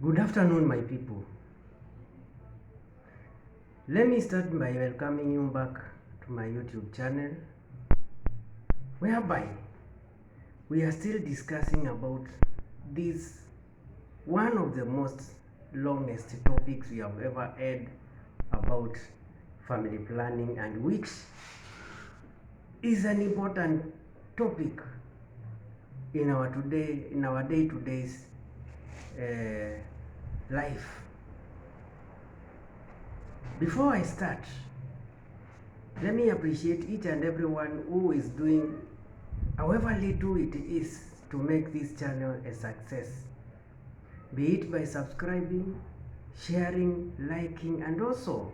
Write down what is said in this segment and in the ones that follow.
Good afternoon, my people. Let me start by welcoming you back to my YouTube channel, whereby we are still discussing about this one of the most longest topics we have ever had about family planning, and which is an important topic in our day-to-day life. Before I start, let me appreciate each and everyone who is doing however little it is to make this channel a success, be it by subscribing, sharing, liking, and also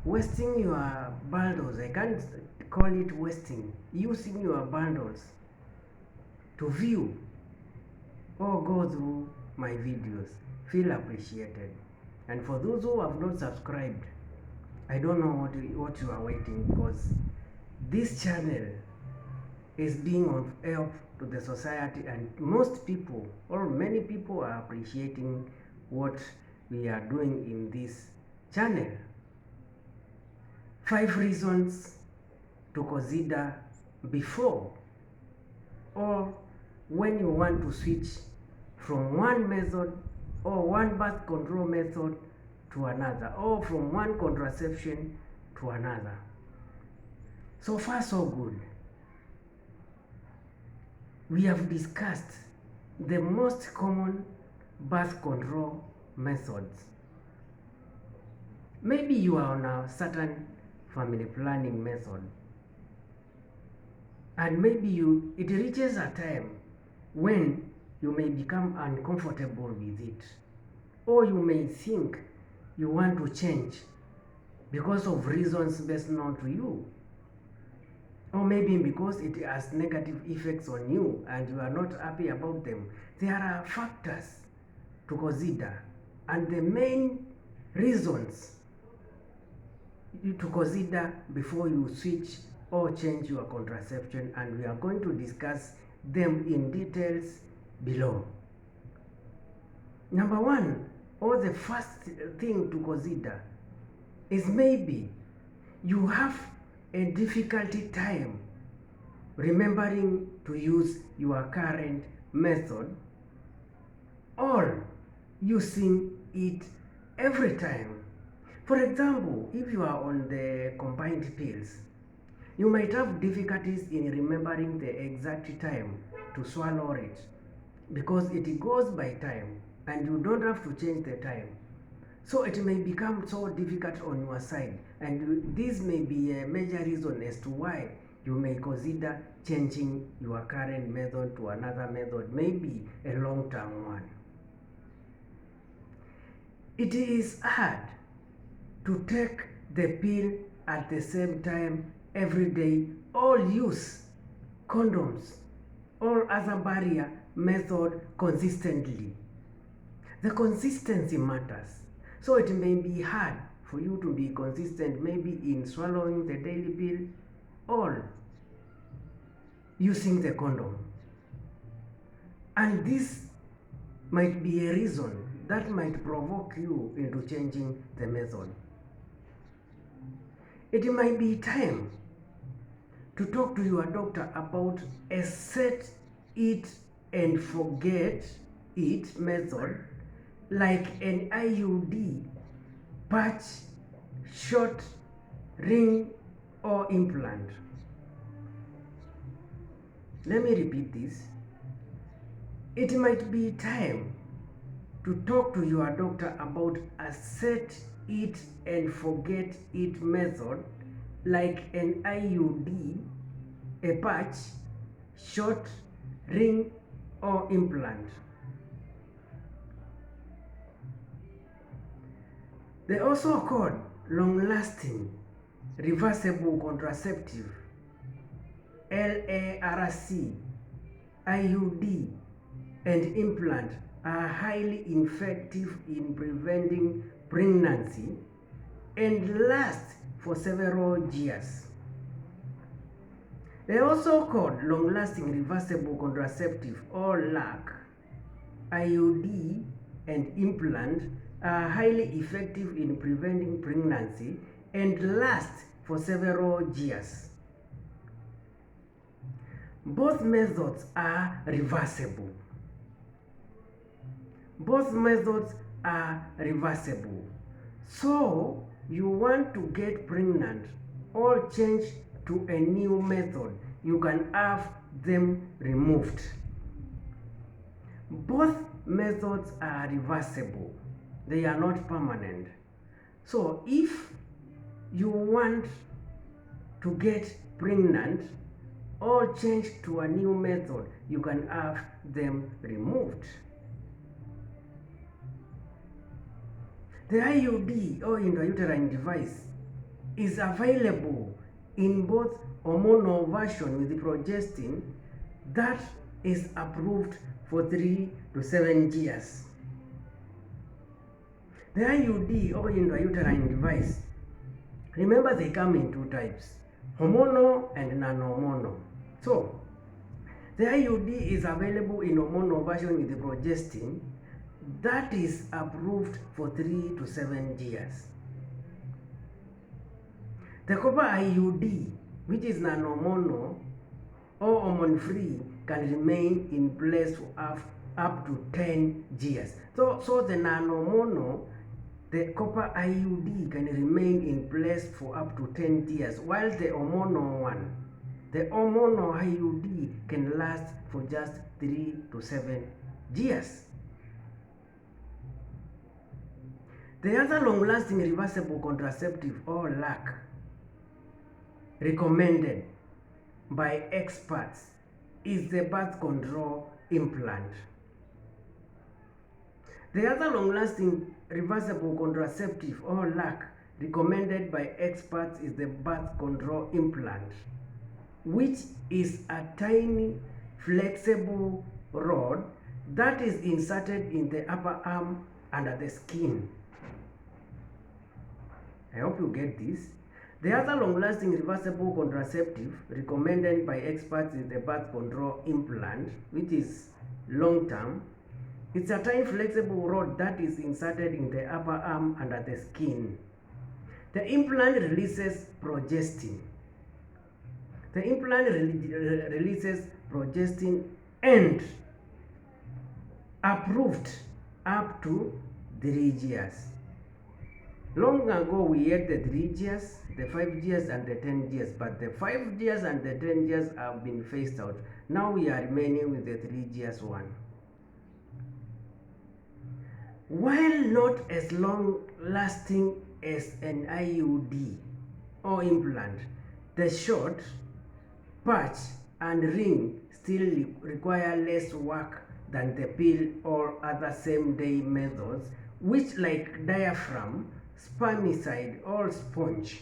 wasting your bundles. I can't call it wasting, using your bundles to view or go through my videos. Feel appreciated. And for those who have not subscribed, I don't know what you are waiting, because this channel is being of help to the society, and most people or many people are appreciating what we are doing in this channel. 5 reasons to consider before or when you want to switch from one method or one birth control method to another, or from one contraception to another. So far so good. We have discussed the most common birth control methods. Maybe you are on a certain family planning method, and maybe it reaches a time when you may become uncomfortable with it, or you may think you want to change because of reasons best known to you, or maybe because it has negative effects on you and you are not happy about them. There are factors to consider, and the main reasons to consider before you switch or change your contraception, and we are going to discuss them in details below. Number one, or the first thing to consider, is maybe you have a difficulty time remembering to use your current method, or using it every time. For example, if you are on the combined pills, you might have difficulties in remembering the exact time to swallow it, because it goes by time and you don't have to change the time. So it may become so difficult on your side, and this may be a major reason as to why you may consider changing your current method to another method, maybe a long-term one. It is hard to take the pill at the same time every day, or use condoms or other barrier method consistently. The consistency matters. So it may be hard for you to be consistent, maybe in swallowing the daily pill or using the condom. And this might be a reason that might provoke you into changing the method. It might be time to talk to your doctor about a set it and forget it method, like an IUD, patch, shot, ring, or implant. Let me repeat this. It might be time to talk to your doctor about a set it and forget it method, like an IUD, a patch, shot, ring, or implant. They also called long-lasting reversible contraceptive, LARC, IUD, and implant are highly effective in preventing pregnancy and last for several years. They also called long-lasting reversible contraceptive, or LARC, IUD, and implant are highly effective in preventing pregnancy and last for several years. Both methods are reversible. Both methods are reversible. So you want to get pregnant or change to a new method, you can have them removed. Both methods are reversible. They are not permanent. So if you want to get pregnant or change to a new method, you can have them removed. The IUD or intrauterine device is available in both hormonal version with progestin that is approved for 3 to 7 years. The IUD or intrauterine device, remember they come in two types, hormonal and non-hormonal. So the IUD is available in hormonal version with progestin that is approved for 3 to 7 years. The copper IUD, which is non-hormonal or hormone-free, can remain in place for up to 10 years. So the non-hormonal, the copper IUD can remain in place for up to 10 years, while the hormonal one, the hormonal IUD can last for just 3 to 7 years. The other long-lasting reversible contraceptive or LAC recommended by experts is the birth control implant. The other long-lasting reversible contraceptive or LAC recommended by experts is the birth control implant, which is a tiny flexible rod that is inserted in the upper arm under the skin. I hope you get this. The other long-lasting reversible contraceptive recommended by experts is the birth control implant, which is long-term. It's a tiny flexible rod that is inserted in the upper arm under the skin. The implant releases progestin. The implant releases progestin and approved up to 3 years. Long ago we had the 3 years, the 5 years and the 10 years, but the 5 years and the 10 years have been phased out. Now we are remaining with the 3 years one. While not as long lasting as an IUD or implant, the short, patch and ring still require less work than the pill or other same day methods, which like diaphragm, spermicide or sponge.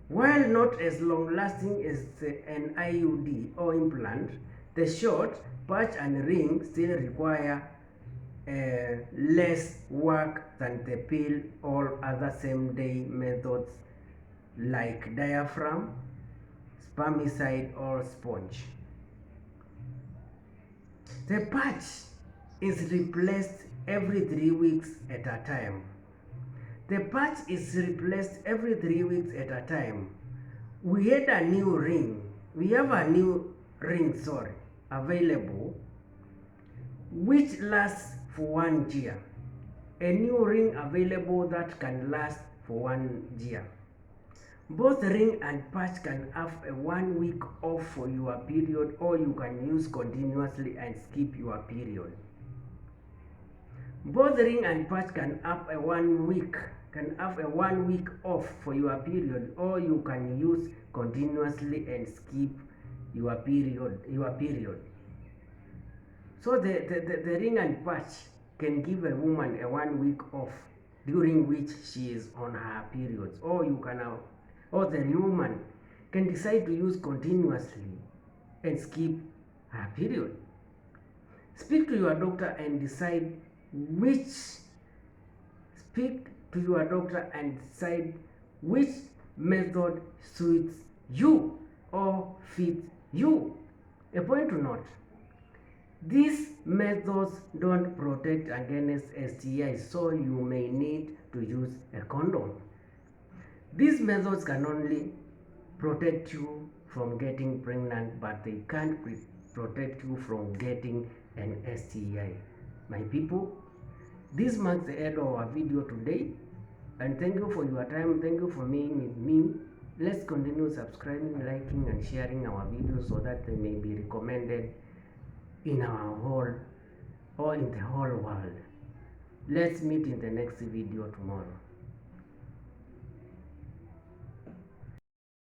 While not as long lasting as an IUD or implant, the short, patch and ring still require less work than the pill or other same day methods like diaphragm, spermicide or sponge. The patch is replaced every 3 weeks at a time. The patch is replaced every 3 weeks at a time. We have a new ring available which lasts for 1 year. A new ring available that can last for 1 year. Both ring and patch can have a 1 week off for your period, or you can use continuously and skip your period. Both ring and patch can have a 1 week off for your period, or you can use continuously and skip your period. So the ring and patch can give a woman a 1 week off during which she is on her periods, or the woman can decide to use continuously and skip her period. Speak to your doctor and decide which method suits you or fits you. A point to note: this methods don't protect against STIs, so you may need to use a condom. These methods can only protect you from getting pregnant, but they can't protect you from getting an STI. My people, this marks the end of our video today, and thank you for your time. Thank you for being with me. Let's continue subscribing, liking, and sharing our videos so that they may be recommended in our whole or in the whole world. Let's meet in the next video tomorrow.